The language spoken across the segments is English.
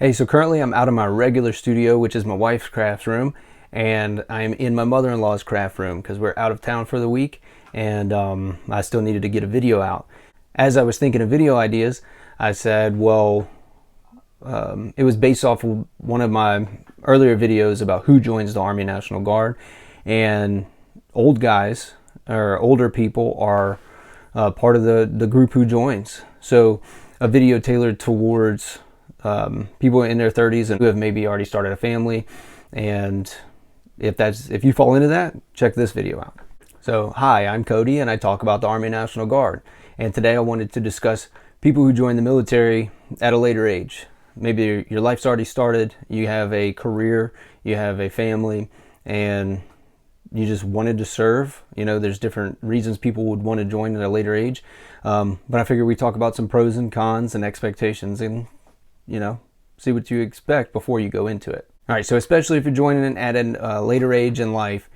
Hey, so currently I'm out of my regular studio, which is my wife's craft room, and I'm in my mother-in-law's craft room because we're out of town for the week, and I still needed to get a video out. As I was thinking of video ideas, I said, well, it was based off of one of my earlier videos about who joins the Army National Guard, and old guys or older people are part of the group who joins. So a video tailored towards people in their 30s and who have maybe already started a family, and if you fall into that, check this video out. So hi, I'm Cody and I talk about the Army National Guard, and today I wanted to discuss people who join the military at a later age. Maybe your life's already started, you have a career, you have a family, and you just wanted to serve. You know, there's different reasons people would want to join at a later age, but I figure we talk about some pros and cons and expectations, and see what you expect before you go into it. All right, so especially if you're joining at a later age in life,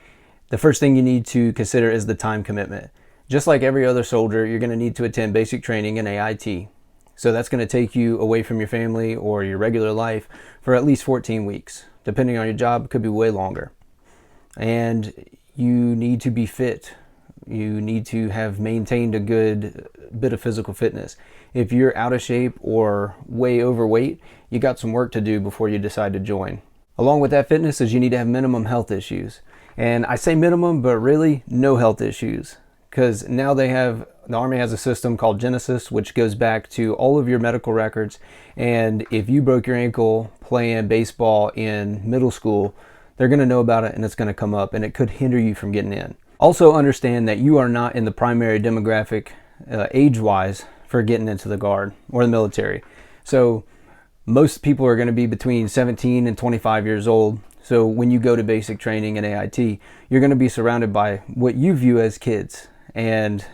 the first thing you need to consider is the time commitment. Just like every other soldier, you're going to need to attend basic training in AIT. So that's going to take you away from your family or your regular life for at least 14 weeks. Depending on your job, it could be way longer. And you need to be fit. You need to have maintained a good bit of physical fitness. If you're out of shape or way overweight, you got some work to do before you decide to join. Along with that fitness is you need to have minimum health issues. And I say minimum, but really no health issues. Because now the Army has a system called Genesis, which goes back to all of your medical records. And if you broke your ankle playing baseball in middle school, they're going to know about it and it's going to come up, and it could hinder you from getting in. Also understand that you are not in the primary demographic age-wise for getting into the Guard or the military. So most people are going to be between 17 and 25 years old. So when you go to basic training in AIT, you're going to be surrounded by what you view as kids. And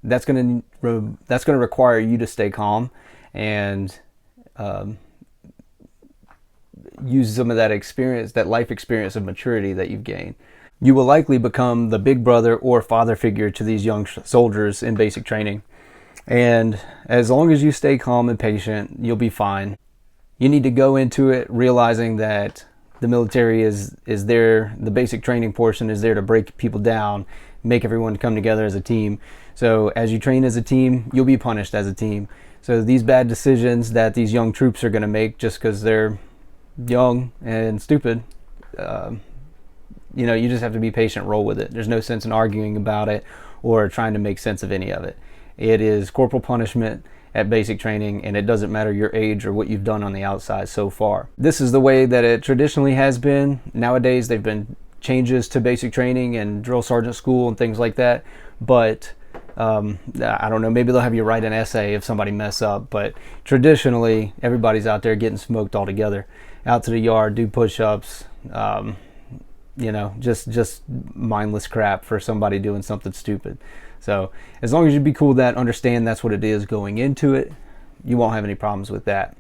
that's going to require you to stay calm and use some of that experience, that life experience of maturity that you've gained. You will likely become the big brother or father figure to these young soldiers in basic training. And as long as you stay calm and patient, you'll be fine. You need to go into it realizing that the military is there, the basic training portion is there to break people down, make everyone come together as a team. So as you train as a team, you'll be punished as a team. So these bad decisions that these young troops are going to make just because they're young and stupid, you just have to be patient, roll with it. There's no sense in arguing about it or trying to make sense of any of it. It is corporal punishment at basic training, and it doesn't matter your age or what you've done on the outside so far. This is the way that it traditionally has been. Nowadays, they've been changes to basic training and drill sergeant school and things like that. But I don't know, maybe they'll have you write an essay if somebody mess up. But traditionally, everybody's out there getting smoked all together. Out to the yard, do push-ups, just mindless crap for somebody doing something stupid. So as long as you be cool with that, understand that's what it is going into it, you won't have any problems with that.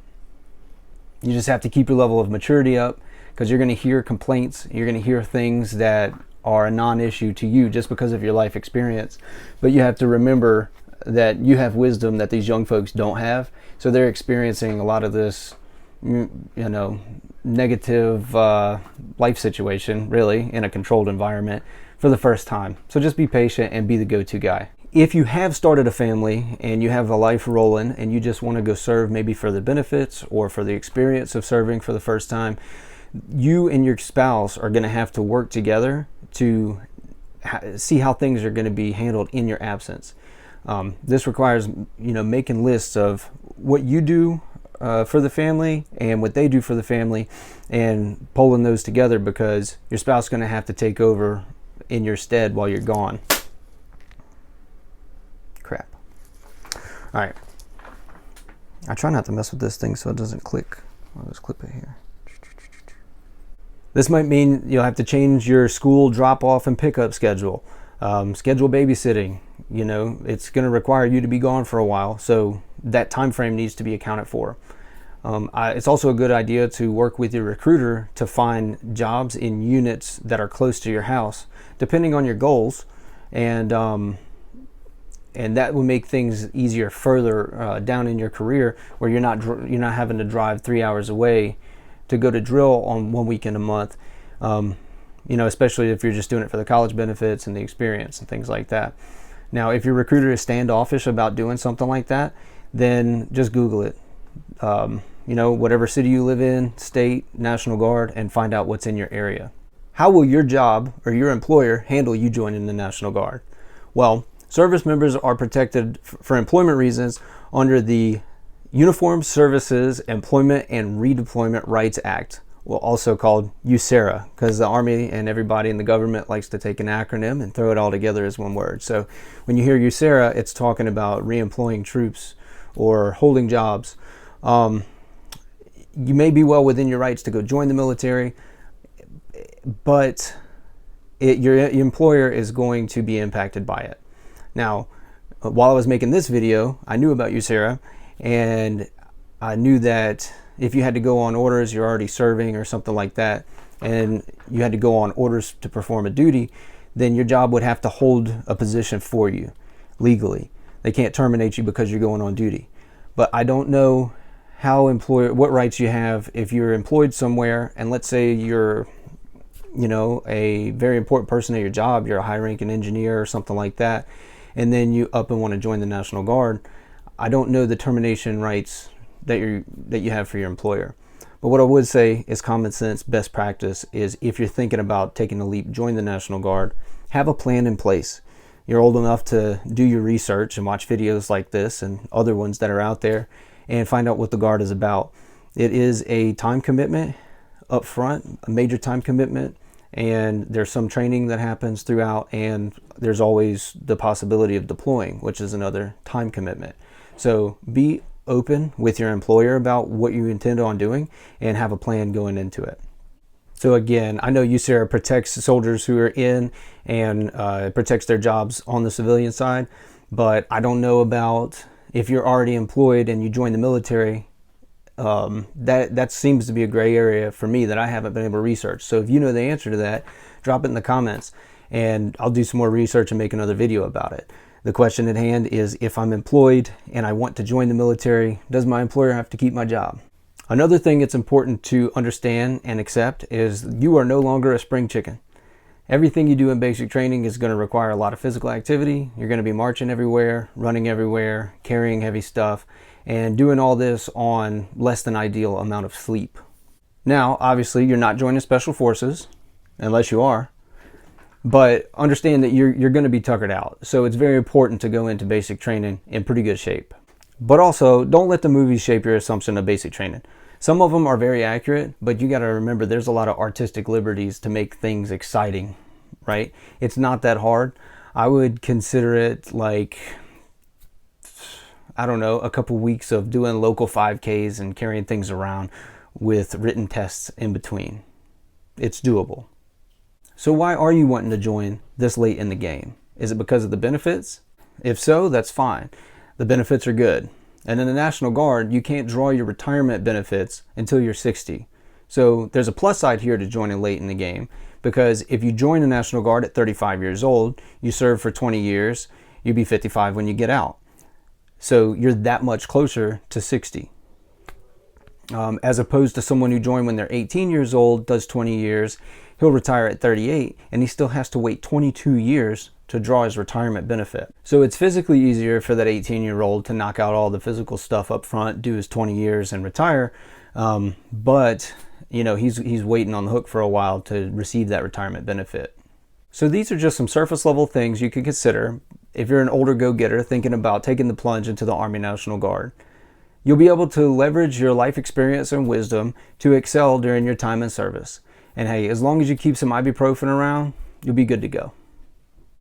You just have to keep your level of maturity up, because you're going to hear complaints, you're going to hear things that are a non-issue to you just because of your life experience. But you have to remember that you have wisdom that these young folks don't have, so they're experiencing a lot of this negative life situation, really, in a controlled environment for the first time. So just be patient and be the go-to guy. If you have started a family and you have a life rolling and you just want to go serve, maybe for the benefits or for the experience of serving for the first time, you and your spouse are going to have to work together to see how things are going to be handled in your absence. This requires making lists of what you do for the family and what they do for the family, and pulling those together, because your spouse is going to have to take over in your stead while you're gone. Crap. All right. I try not to mess with this thing so it doesn't click. I'll just clip it here. This might mean you'll have to change your school drop-off and pickup schedule. Schedule babysitting. It's going to require you to be gone for a while, so that time frame needs to be accounted for. It's also a good idea to work with your recruiter to find jobs in units that are close to your house, depending on your goals, and and that will make things easier further down in your career, where you're not having to drive 3 hours away to go to drill on 1 weekend a month. Especially if you're just doing it for the college benefits and the experience and things like that. Now, if your recruiter is standoffish about doing something like that, then just Google it. Whatever city you live in, state, National Guard, and find out what's in your area. How will your job or your employer handle you joining the National Guard? Well, service members are protected for employment reasons under the Uniformed Services Employment and Redeployment Rights Act, well, also called USERRA, because the Army and everybody in the government likes to take an acronym and throw it all together as one word. So when you hear USERRA, it's talking about reemploying troops or holding jobs. You may be well within your rights to go join the military, but your employer is going to be impacted by it. Now, while I was making this video, I knew about USERRA, and I knew that if you had to go on orders, you're already serving or something like that, and you had to go on orders to perform a duty, then your job would have to hold a position for you legally. They can't terminate you because you're going on duty. But I don't know what rights you have if you're employed somewhere, and let's say you're a very important person at your job, you're a high-ranking engineer or something like that, and then you up and want to join the National Guard. I don't know the termination rights that you have for your employer. But what I would say is common sense, best practice is, if you're thinking about taking the leap, join the National Guard, have a plan in place. You're old enough to do your research and watch videos like this and other ones that are out there and find out what the Guard is about. It is a time commitment up front, a major time commitment, and there's some training that happens throughout, and there's always the possibility of deploying, which is another time commitment. So be open with your employer about what you intend on doing and have a plan going into it. So again, I know USERRA protects soldiers who are in and protects their jobs on the civilian side, but I don't know about if you're already employed and you join the military. That seems to be a gray area for me that I haven't been able to research. So if you know the answer to that, drop it in the comments and I'll do some more research and make another video about it. The question at hand is, if I'm employed and I want to join the military, does my employer have to keep my job? Another thing it's important to understand and accept is you are no longer a spring chicken. Everything you do in basic training is going to require a lot of physical activity. You're going to be marching everywhere, running everywhere, carrying heavy stuff, and doing all this on less than ideal amount of sleep. Now, obviously, you're not joining Special Forces, unless you are. But understand that you're going to be tuckered out. So it's very important to go into basic training in pretty good shape. But also, don't let the movies shape your assumption of basic training. Some of them are very accurate, but you got to remember there's a lot of artistic liberties to make things exciting, right? It's not that hard. I would consider it like, I don't know, a couple weeks of doing local 5Ks and carrying things around with written tests in between. It's doable. So why are you wanting to join this late in the game? Is it because of the benefits? If so, that's fine. The benefits are good. And in the National Guard, you can't draw your retirement benefits until you're 60. So there's a plus side here to joining late in the game, because if you join the National Guard at 35 years old, you serve for 20 years, you'll be 55 when you get out. So you're that much closer to 60. As opposed to someone who joined when they're 18 years old, does 20 years, he'll retire at 38, and he still has to wait 22 years to draw his retirement benefit. So it's physically easier for that 18-year-old to knock out all the physical stuff up front, do his 20 years and retire, but he's waiting on the hook for a while to receive that retirement benefit. So these are just some surface level things you could consider if you're an older go-getter thinking about taking the plunge into the Army National Guard. You'll be able to leverage your life experience and wisdom to excel during your time in service. And hey, as long as you keep some ibuprofen around, you'll be good to go.